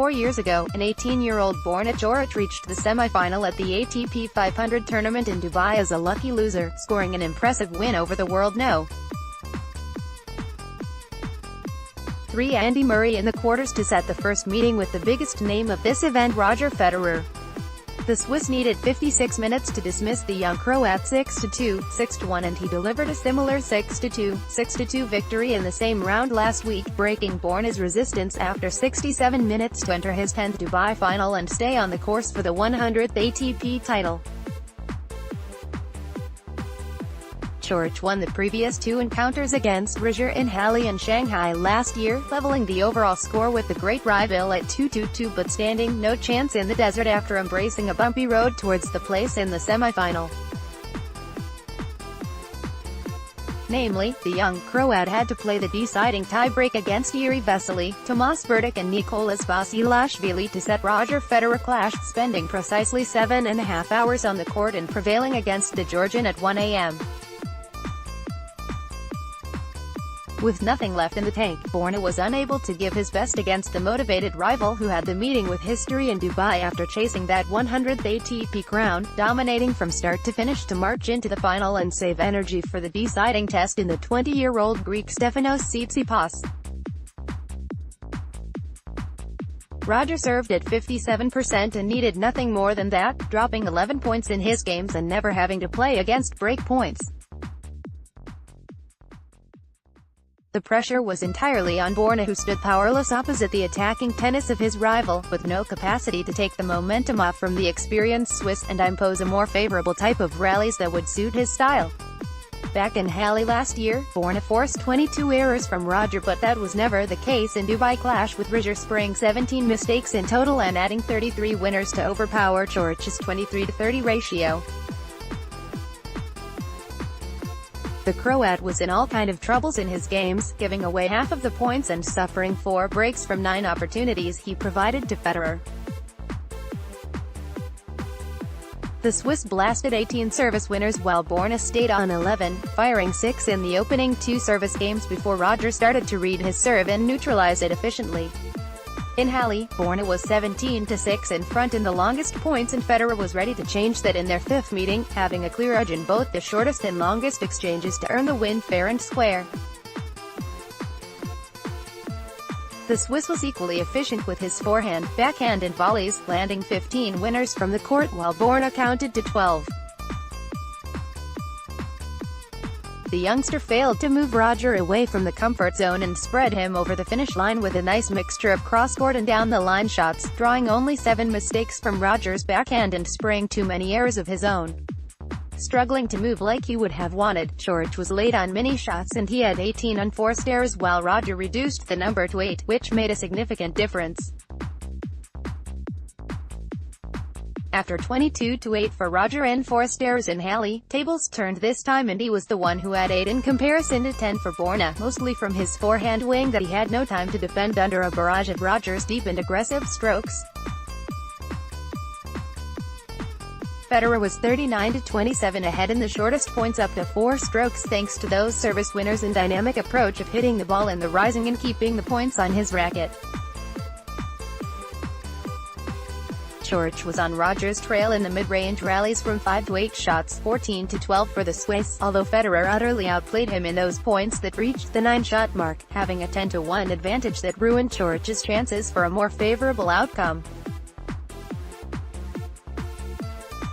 4 years ago, an 18-year-old Borna Coric reached the semi-final at the ATP 500 tournament in Dubai as a lucky loser, scoring an impressive win over the world No. 3 Andy Murray in the quarters to set the first meeting with the biggest name of this event, Roger Federer. The Swiss needed 56 minutes to dismiss the young Croat 6-2, 6-1, and he delivered a similar 6-2, 6-2 victory in the same round last week, breaking Borna's resistance after 67 minutes to enter his 10th Dubai final and stay on the course for the 100th ATP title. Coric won the previous 2 encounters against Roger in Halle and Shanghai last year, leveling the overall score with the great rival at 2-2 but standing no chance in the desert after embracing a bumpy road towards the place in the semi-final. Namely, the young Croat had to play the deciding tie-break against Jiri Vesely, Tomas Berdych and Nicolas Basilashvili to set Roger Federer clash, spending precisely 7.5 hours on the court and prevailing against the Georgian at 1 a.m. With nothing left in the tank, Borna was unable to give his best against the motivated rival who had the meeting with history in Dubai after chasing that 100th ATP crown, dominating from start to finish to march into the final and save energy for the deciding test in the 20-year-old Greek Stefanos Tsitsipas. Roger served at 57% and needed nothing more than that, dropping 11 points in his games and never having to play against break points. The pressure was entirely on Borna, who stood powerless opposite the attacking tennis of his rival, with no capacity to take the momentum off from the experienced Swiss, and impose a more favorable type of rallies that would suit his style. Back in Halle last year, Borna forced 22 errors from Roger, but that was never the case in Dubai clash, with Roger spraying 17 mistakes in total and adding 33 winners to overpower Coric's 23-30 ratio. The Croat was in all kind of troubles in his games, giving away half of the points and suffering 4 breaks from 9 opportunities he provided to Federer. The Swiss blasted 18 service winners while Borna stayed on 11, firing 6 in the opening 2 service games before Roger started to read his serve and neutralize it efficiently. In Halle, Borna was 17-6 in front in the longest points, and Federer was ready to change that in their 5th meeting, having a clear edge in both the shortest and longest exchanges to earn the win fair and square. The Swiss was equally efficient with his forehand, backhand and volleys, landing 15 winners from the court while Borna counted to 12. The youngster failed to move Roger away from the comfort zone and spread him over the finish line with a nice mixture of cross-court and down-the-line shots, drawing only 7 mistakes from Roger's backhand and spraying too many errors of his own. Struggling to move like he would have wanted, Coric was late on many shots and he had 18 unforced errors while Roger reduced the number to 8, which made a significant difference. After 22-8 for Roger and forced errors in Halle, tables turned this time and he was the one who had 8 in comparison to 10 for Borna, mostly from his forehand wing that he had no time to defend under a barrage of Roger's deep and aggressive strokes. Federer was 39-27 ahead in the shortest points up to 4 strokes thanks to those service winners and dynamic approach of hitting the ball in the rising and keeping the points on his racket. Coric was on Roger's trail in the mid-range rallies from 5-8 shots, 14-12 for the Swiss, although Federer utterly outplayed him in those points that reached the 9-shot mark, having a 10-1 advantage that ruined Coric's chances for a more favorable outcome.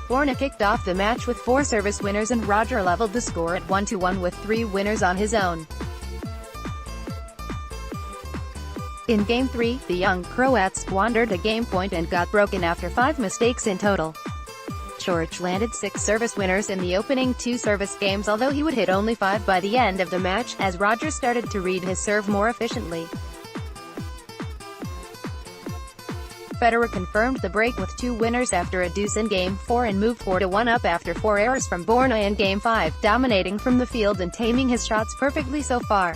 Borna kicked off the match with 4 service winners and Roger leveled the score at 1-1 with 3 winners on his own. In Game 3, the young Croat squandered a game point and got broken after 5 mistakes in total. Coric landed 6 service winners in the opening 2 service games, although he would hit only 5 by the end of the match, as Roger started to read his serve more efficiently. Federer confirmed the break with 2 winners after a deuce in Game 4 and moved 4-1 up after 4 errors from Borna in Game 5, dominating from the field and taming his shots perfectly so far.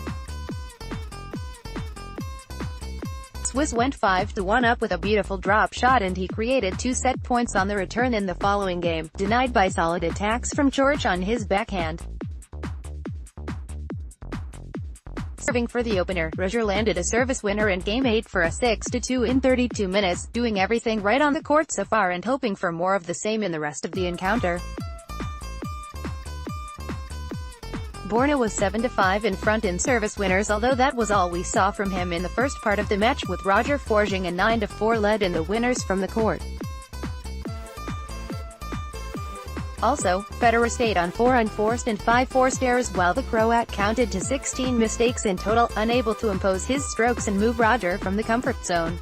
Swiss went 5-1 up with a beautiful drop shot and he created 2 set points on the return in the following game, denied by solid attacks from Coric on his backhand. Serving for the opener, Roger landed a service winner in Game 8 for a 6-2 in 32 minutes, doing everything right on the court so far and hoping for more of the same in the rest of the encounter. Borna was 7-5 in front in service winners, although that was all we saw from him in the first part of the match, with Roger forging a 9-4 lead in the winners from the court. Also, Federer stayed on 4 unforced and 5 forced errors, while the Croat counted to 16 mistakes in total, unable to impose his strokes and move Roger from the comfort zone.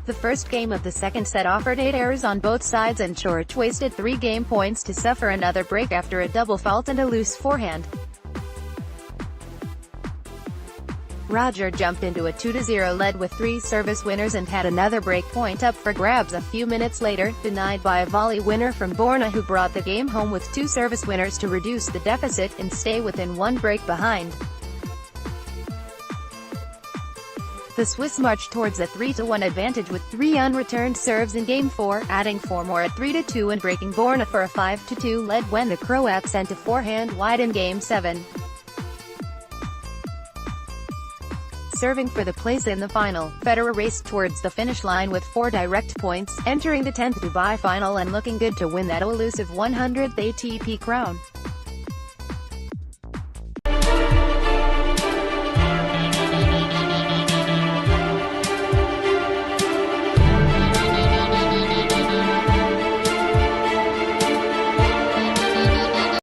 The first game of the second set offered 8 errors on both sides, and Coric wasted 3 game points to suffer another break after a double fault and a loose forehand. Roger jumped into a 2-0 lead with 3 service winners and had another break point up for grabs a few minutes later, denied by a volley winner from Borna, who brought the game home with 2 service winners to reduce the deficit and stay within 1 break behind. The Swiss marched towards a 3-1 advantage with 3 unreturned serves in Game 4, adding 4 more at 3-2 and breaking Borna for a 5-2 lead when the Croat sent a forehand wide in Game 7. Serving for the place in the final, Federer raced towards the finish line with 4 direct points, entering the 10th Dubai final and looking good to win that elusive 100th ATP crown.